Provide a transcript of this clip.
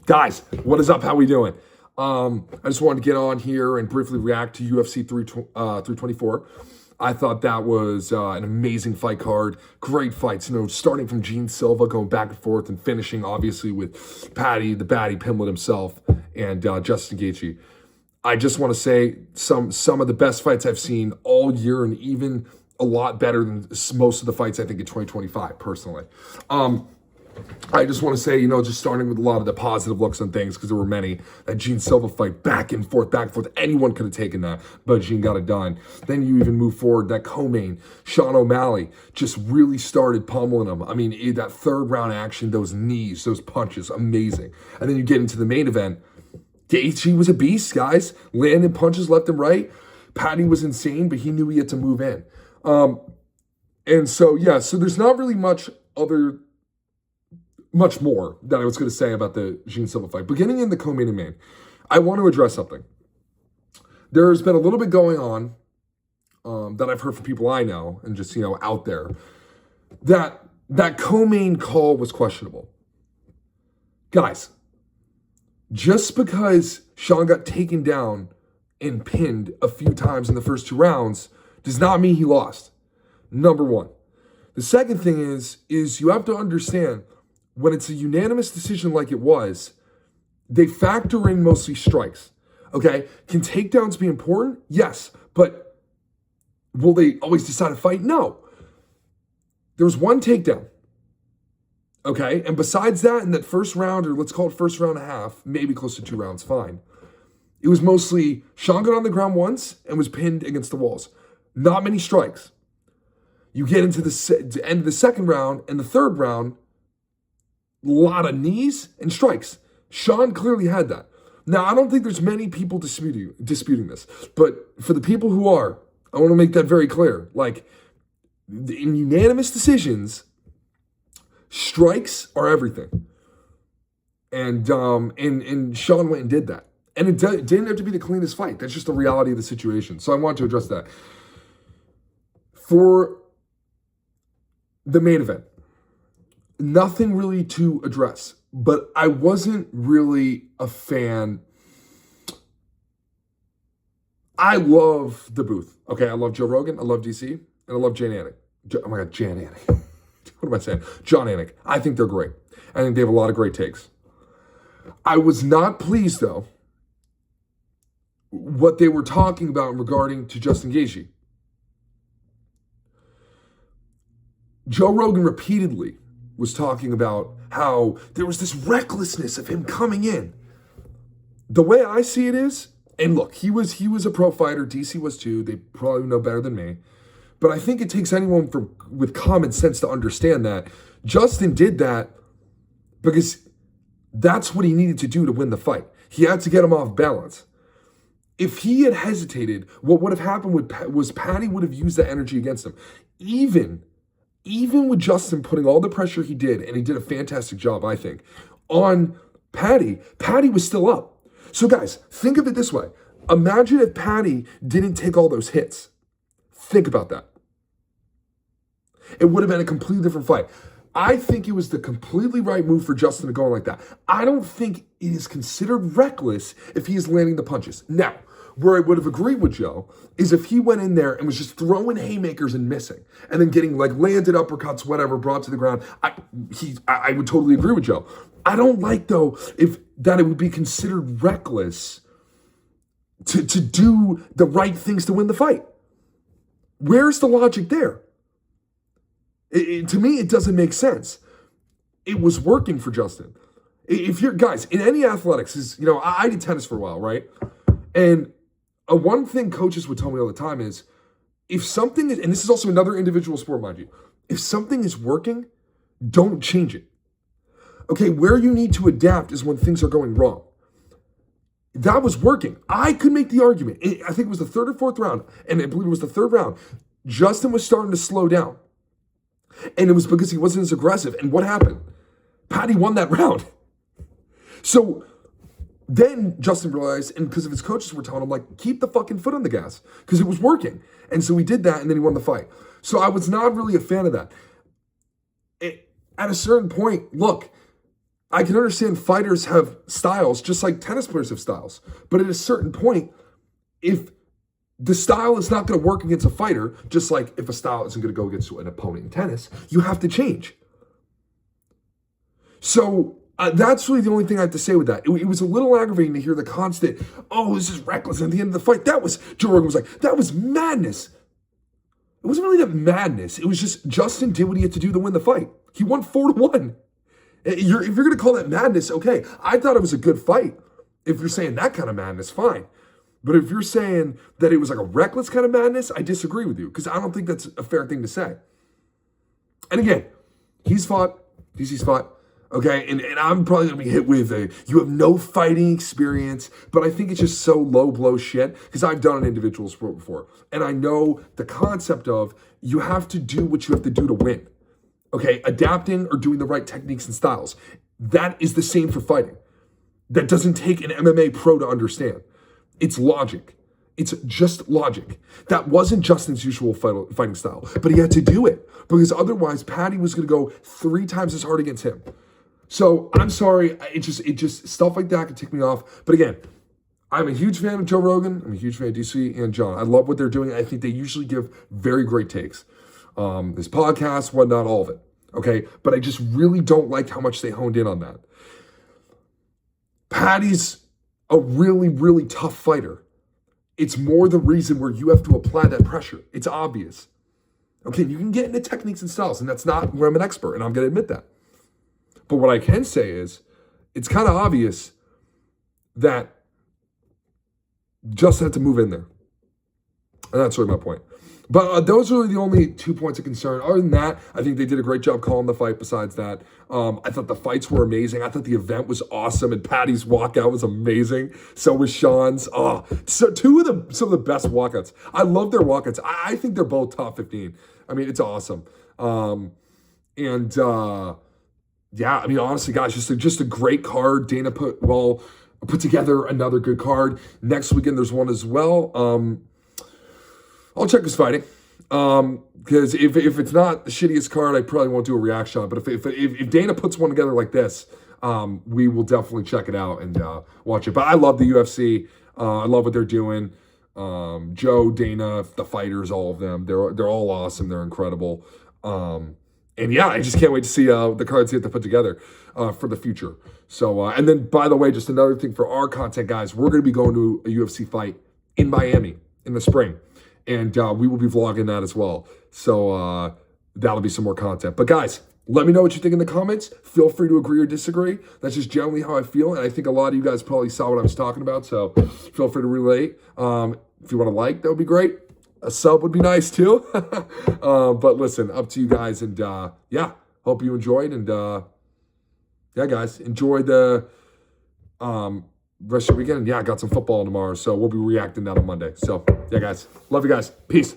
Guys, what is up? How we doing? I just wanted to get on here and briefly react to UFC 324. I thought that was an amazing fight card. Great fights, starting from Gene Silva, going back and forth, and finishing, obviously, with Paddy, the Batty Pimblett himself, and Justin Gaethje. I just want to say some of the best fights I've seen all year, and even a lot better than most of the fights, I think, in 2025, personally. I just want to say, just starting with a lot of the positive looks on things, because there were many. That Gene Silva fight, back and forth. Anyone could have taken that, but Gene got it done. Then you even move forward, that co-main, Sean O'Malley, just really started pummeling him. I mean, that third round action, those knees, those punches, amazing. And then you get into the main event. Gaethje was a beast, guys. Landing punches left and right. Paddy was insane, but he knew he had to move in. And so there's not really much more that I was going to say about the Gene Silva fight. But getting in the co-main and main, I want to address something. There's been a little bit going on that I've heard from people I know and just, out there, that co-main call was questionable. Guys, just because Sean got taken down and pinned a few times in the first 2 rounds does not mean he lost. Number one. The second thing is you have to understand, when it's a unanimous decision like it was, they factor in mostly strikes, okay? Can takedowns be important? Yes, but will they always decide a fight? No. There was 1 takedown, okay? And besides that, in that first round, or let's call it first round and a half, maybe close to 2 rounds, fine. It was mostly Sean got on the ground once and was pinned against the walls. Not many strikes. You get into the end of the second round and the third round, a lot of knees and strikes. Sean clearly had that. Now, I don't think there's many people disputing this, but for the people who are, I want to make that very clear. Like, in unanimous decisions, strikes are everything. And Sean went and did that. And it didn't have to be the cleanest fight. That's just the reality of the situation. So I want to address that. For the main event, nothing really to address, but I wasn't really a fan. I love the booth. Okay, I love Joe Rogan, I love DC, and I love Jan Anik. Oh my God, Jan Anik. What am I saying? John Anik. I think they're great. I think they have a lot of great takes. I was not pleased, though, what they were talking about regarding to Justin Gaethje. Joe Rogan repeatedly was talking about how there was this recklessness of him coming in. The way I see it is, and look, he was a pro fighter, DC was too, they probably know better than me, but I think it takes anyone with common sense to understand that Justin did that because that's what he needed to do to win the fight. He had to get him off balance. If he had hesitated, what would have happened was Paddy would have used that energy against him. Even with Justin putting all the pressure he did, and he did a fantastic job, I think, on Paddy was still up. So guys, think of it this way. Imagine if Paddy didn't take all those hits. Think about that. It would have been a completely different fight. I think it was the completely right move for Justin to go in like that. I don't think it is considered reckless if he is landing the punches. Now, where I would have agreed with Joe is if he went in there and was just throwing haymakers and missing, and then getting landed uppercuts, whatever, brought to the ground. I would totally agree with Joe. I don't like, though, that it would be considered reckless to do the right things to win the fight. Where's the logic there? To me, it doesn't make sense. It was working for Justin. If you're, guys, in any athletics, I did tennis for a while, right? And one thing coaches would tell me all the time is, if something is, and this is also another individual sport, mind you, if something is working, don't change it. Okay, where you need to adapt is when things are going wrong. That was working. I could make the argument. I think it was the 3rd or 4th round, and I believe it was the 3rd round. Justin was starting to slow down. And it was because he wasn't as aggressive. And what happened? Paddy won that round. So then Justin realized, and because of his coaches were telling him, keep the fucking foot on the gas, because it was working. And so he did that, and then he won the fight. So I was not really a fan of that. At a certain point, look, I can understand fighters have styles just like tennis players have styles. But at a certain point, if the style is not going to work against a fighter, just like if a style isn't going to go against an opponent in tennis, you have to change. So that's really the only thing I have to say with that. It was a little aggravating to hear the constant, oh, this is reckless. And at the end of the fight, Joe Rogan was like, that was madness. It wasn't really that madness. It was just Justin did what he had to do to win the fight. He won 4-1. If you're going to call that madness, okay. I thought it was a good fight. If you're saying that kind of madness, fine. But if you're saying that it was like a reckless kind of madness, I disagree with you because I don't think that's a fair thing to say. And again, he's fought, DC's fought, okay? And I'm probably going to be hit with you have no fighting experience, but I think it's just so low blow shit because I've done an individual sport before. And I know the concept of you have to do what you have to do to win. Okay, adapting or doing the right techniques and styles. That is the same for fighting. That doesn't take an MMA pro to understand. It's logic. It's just logic. That wasn't Justin's usual fighting style, but he had to do it because otherwise Paddy was going to go 3 times as hard against him. So I'm sorry. It just stuff like that can tick me off. But again, I'm a huge fan of Joe Rogan. I'm a huge fan of DC and John. I love what they're doing. I think they usually give very great takes. This podcast, whatnot, all of it. Okay, but I just really don't like how much they honed in on that. Paddy's a really, really tough fighter. It's more the reason where you have to apply that pressure. It's obvious. Okay, you can get into techniques and styles, and that's not where I'm an expert, and I'm going to admit that. But what I can say is, it's kind of obvious that Justin had to move in there. And that's really my point. But those are the only 2 points of concern. Other than that, I think they did a great job calling the fight besides that. I thought the fights were amazing. I thought the event was awesome, and Paddy's walkout was amazing. So was Sean's. Oh, so some of the best walkouts. I love their walkouts. I think they're both top 15. I mean, it's awesome. Yeah, I mean, honestly, guys, just a great card. Dana put together another good card. Next weekend, there's one as well. I'll check who's fighting. Because if it's not the shittiest card, I probably won't do a reaction on it. But if Dana puts one together like this, we will definitely check it out and watch it. But I love the UFC. I love what they're doing. Joe, Dana, the fighters, all of them. They're all awesome. They're incredible. And yeah, I just can't wait to see the cards they have to put together for the future. So, and then by the way, just another thing for our content, guys, we're going to be going to a UFC fight in Miami in the spring. And we will be vlogging that as well. So that'll be some more content. But guys, let me know what you think in the comments. Feel free to agree or disagree. That's just generally how I feel. And I think a lot of you guys probably saw what I was talking about. So feel free to relate. If you want to like, that would be great. A sub would be nice too. But listen, up to you guys. And yeah, hope you enjoyed. And yeah, guys, enjoy the rest of your weekend. And yeah, I got some football tomorrow. So we'll be reacting to that on Monday. So yeah, guys, love you guys. Peace.